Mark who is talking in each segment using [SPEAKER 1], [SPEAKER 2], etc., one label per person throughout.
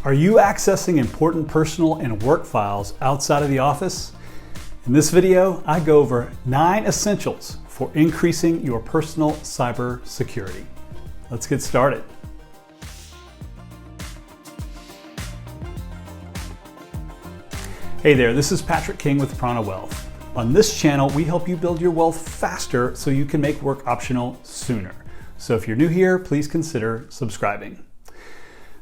[SPEAKER 1] Are you accessing important personal and work files outside of the office? In this video, I go over 9 essentials for increasing your personal cyber security. Let's get started. Hey there, this is Patrick King with Prana Wealth. On this channel, we help you build your wealth faster so you can make work optional sooner. So if you're new here, please consider subscribing.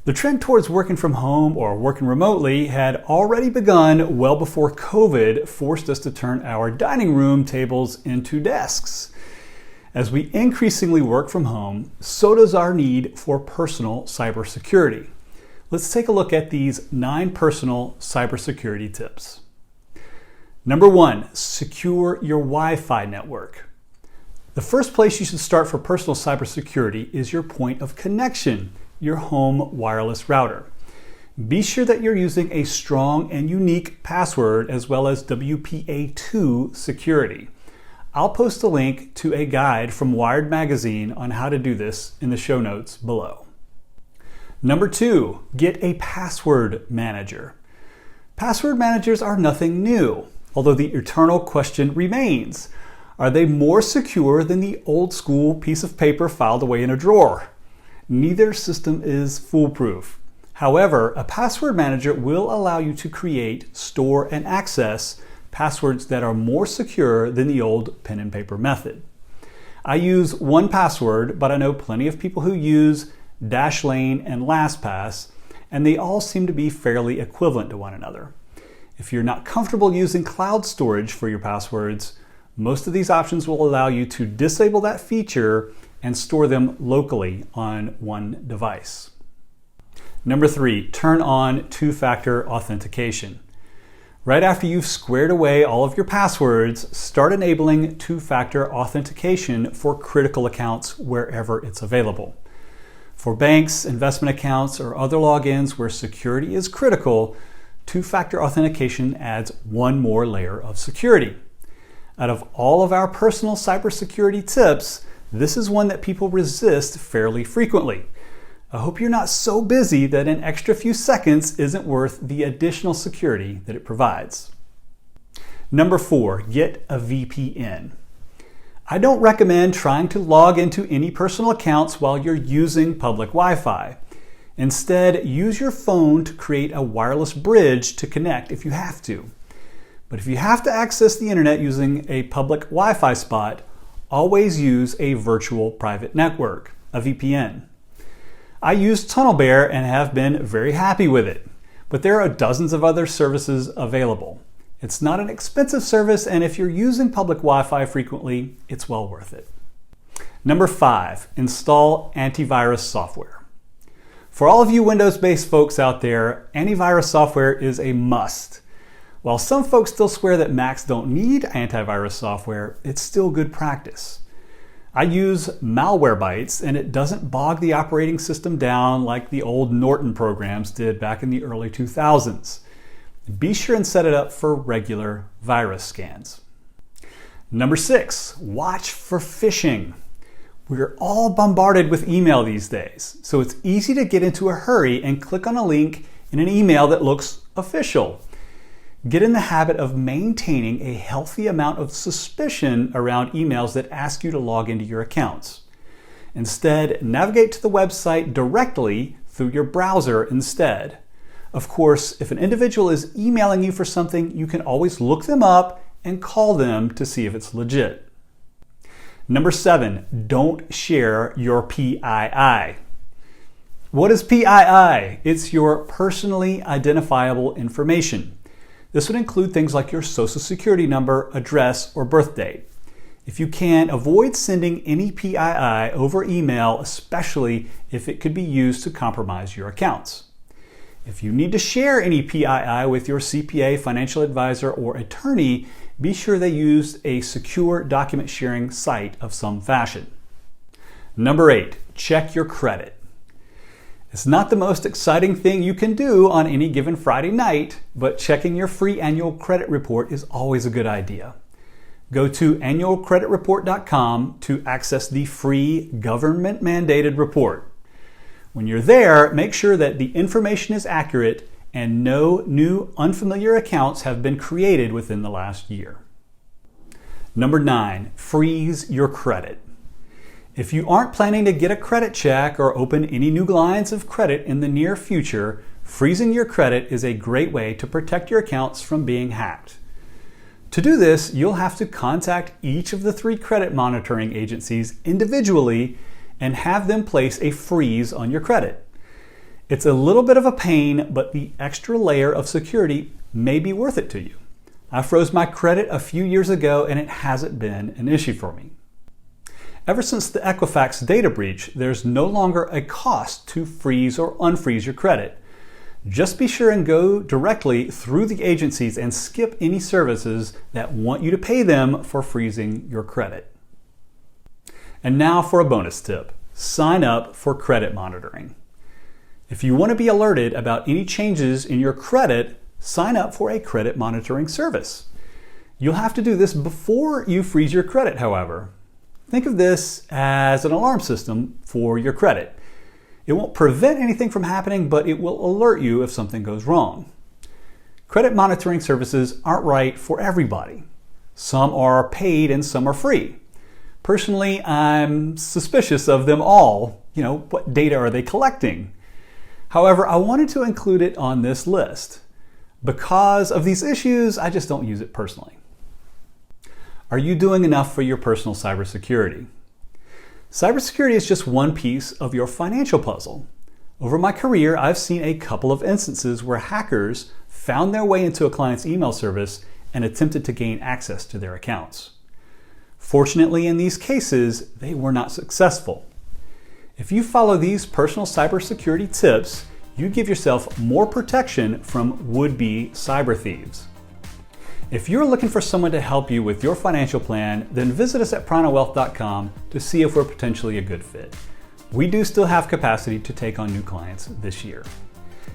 [SPEAKER 1] The trend towards working from home or working remotely had already begun well before COVID forced us to turn our dining room tables into desks. As we increasingly work from home, so does our need for personal cybersecurity. Let's take a look at these 9 personal cybersecurity tips. Number 1, secure your Wi-Fi network. The first place you should start for personal cybersecurity is your point of connection, your home wireless router. Be sure that you're using a strong and unique password as well as P.II security. I'll post a link to a guide from Wired Magazine on how to do this in the show notes below. Number 2, get a password manager. Password managers are nothing new, although the eternal question remains. Are they more secure than the old school piece of paper filed away in a drawer? Neither system is foolproof. However, a password manager will allow you to create, store, and access passwords that are more secure than the old pen and paper method. I use 1Password, but I know plenty of people who use Dashlane and LastPass, and they all seem to be fairly equivalent to one another. If you're not comfortable using cloud storage for your passwords, most of these options will allow you to disable that feature and store them locally on one device. Number 3, turn on two-factor authentication. Right after you've squared away all of your passwords, start enabling two-factor authentication for critical accounts wherever it's available. For banks, investment accounts, or other logins where security is critical, two-factor authentication adds one more layer of security. Out of all of our personal cybersecurity tips, this is one that people resist fairly frequently. I hope you're not so busy that an extra few seconds isn't worth the additional security that it provides. Number 4, get a VPN. I don't recommend trying to log into any personal accounts while you're using public Wi-Fi. Instead, use your phone to create a wireless bridge to connect if you have to. But if you have to access the internet using a public Wi-Fi spot, always use a virtual private network, a VPN. I use TunnelBear and have been very happy with it, but there are dozens of other services available. It's not an expensive service, and if you're using public Wi-Fi frequently, it's well worth it. Number 5, install antivirus software. For all of you Windows-based folks out there, antivirus software is a must. While some folks still swear that Macs don't need antivirus software, it's still good practice. I use Malwarebytes, and it doesn't bog the operating system down like the old Norton programs did back in the early 2000s. Be sure and set it up for regular virus scans. Number 6, watch for phishing. We're all bombarded with email these days, so it's easy to get into a hurry and click on a link in an email that looks official. Get in the habit of maintaining a healthy amount of suspicion around emails that ask you to log into your accounts. Instead, navigate to the website directly through your browser instead. Of course, if an individual is emailing you for something, you can always look them up and call them to see if it's legit. Number 7, don't share your P.II. What is P.II? It's your personally identifiable information. This would include things like your social security number, address, or birth date. If you can, avoid sending any P.II. over email, especially if it could be used to compromise your accounts. If you need to share any P.II. with your CPA, financial advisor, or attorney, be sure they use a secure document sharing site of some fashion. Number 8, check your credit. It's not the most exciting thing you can do on any given Friday night, but checking your free annual credit report is always a good idea. Go to annualcreditreport.com to access the free government-mandated report. When you're there, make sure that the information is accurate and no new unfamiliar accounts have been created within the last year. Number 9, freeze your credit. If you aren't planning to get a credit check or open any new lines of credit in the near future, freezing your credit is a great way to protect your accounts from being hacked. To do this, you'll have to contact each of the 3 credit monitoring agencies individually and have them place a freeze on your credit. It's a little bit of a pain, but the extra layer of security may be worth it to you. I froze my credit a few years ago and it hasn't been an issue for me. Ever since the Equifax data breach, there's no longer a cost to freeze or unfreeze your credit. Just be sure and go directly through the agencies and skip any services that want you to pay them for freezing your credit. And now for a bonus tip. Sign up for credit monitoring. If you want to be alerted about any changes in your credit, sign up for a credit monitoring service. You'll have to do this before you freeze your credit, however. Think of this as an alarm system for your credit. It won't prevent anything from happening, but it will alert you if something goes wrong. Credit monitoring services aren't right for everybody. Some are paid and some are free. Personally, I'm suspicious of them all. What data are they collecting? However, I wanted to include it on this list. Because of these issues, I just don't use it personally. Are you doing enough for your personal cybersecurity? Cybersecurity is just one piece of your financial puzzle. Over my career, I've seen a couple of instances where hackers found their way into a client's email service and attempted to gain access to their accounts. Fortunately, in these cases, they were not successful. If you follow these personal cybersecurity tips, you give yourself more protection from would-be cyber thieves. If you're looking for someone to help you with your financial plan, then visit us at pranawealth.com to see if we're potentially a good fit. We do still have capacity to take on new clients this year.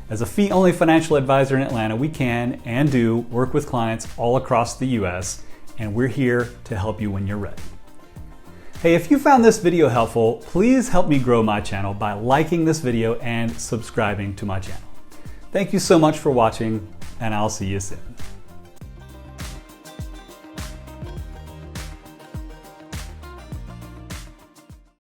[SPEAKER 1] As a fee-only financial advisor in Atlanta, we can and do work with clients all across the US, and we're here to help you when you're ready. Hey, if you found this video helpful, please help me grow my channel by liking this video and subscribing to my channel. Thank you so much for watching, and I'll see you soon.